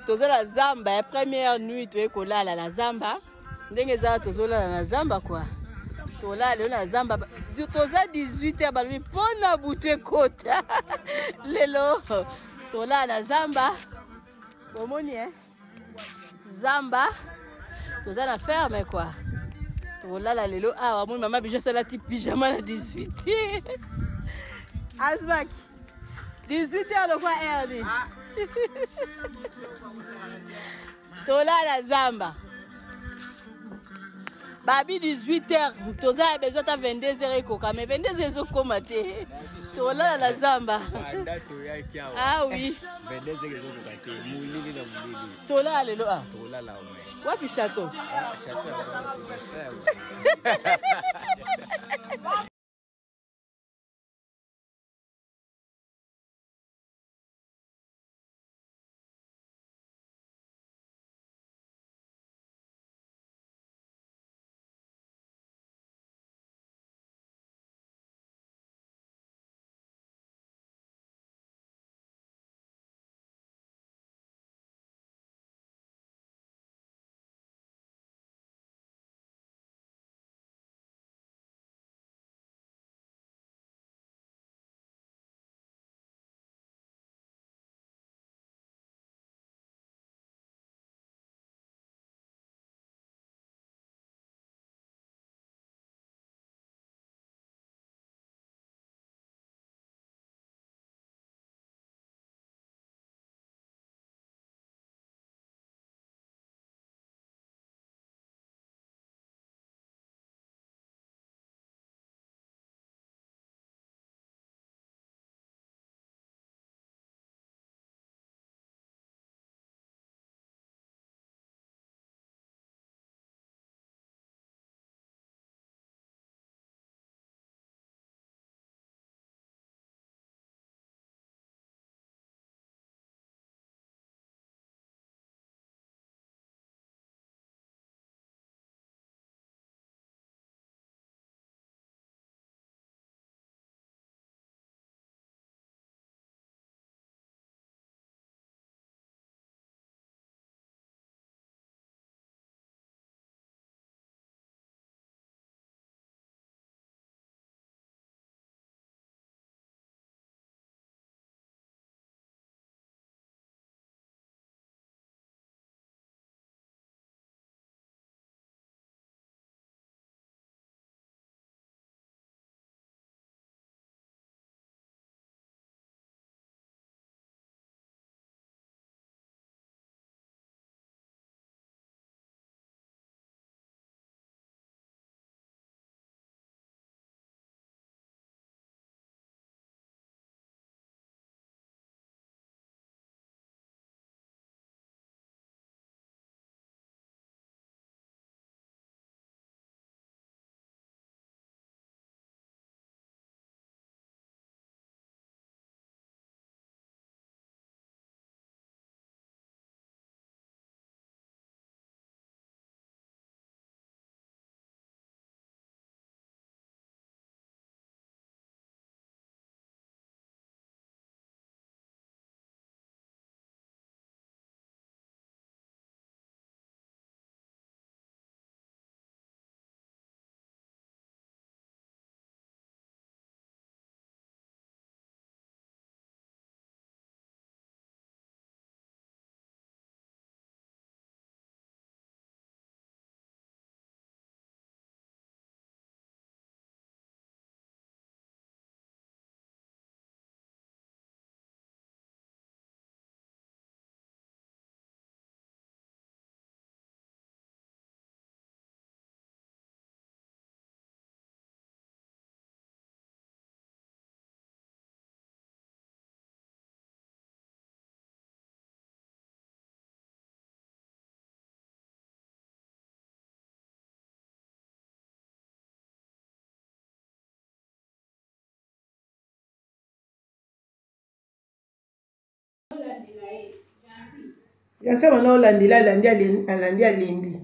toza la zamba, première nuit tu ekolala la zamba. Ndenge za tozola la zamba quoi. Tola le la zamba. Toza 18h balbi pona butu kota. Lelo tola la zamba. Omoni Zamba. Toza la ferme quoi. Tola la lelo ah mon maman bija sala ti pyjama la 18. Asmak. 18h le quoi RD. Tola la zamba. Babi 18h, toza a besoin de 22h koka mais 22h koma te. Tola la zamba. Ah oui. 22h koka te. Mulili na mulili. Tola lelo ah. Tola la ome. Wapi château? Château. Yasema na olandila alandi alembi.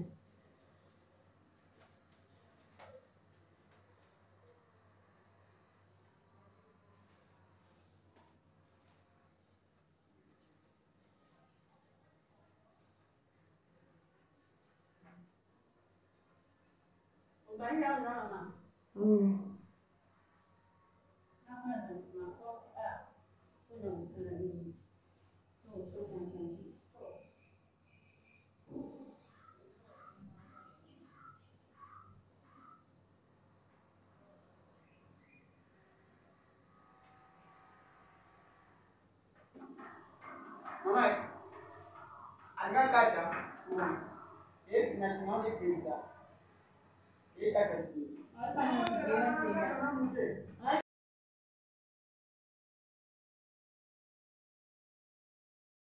Mama, angakata. Nasimama pesa. Kaka si.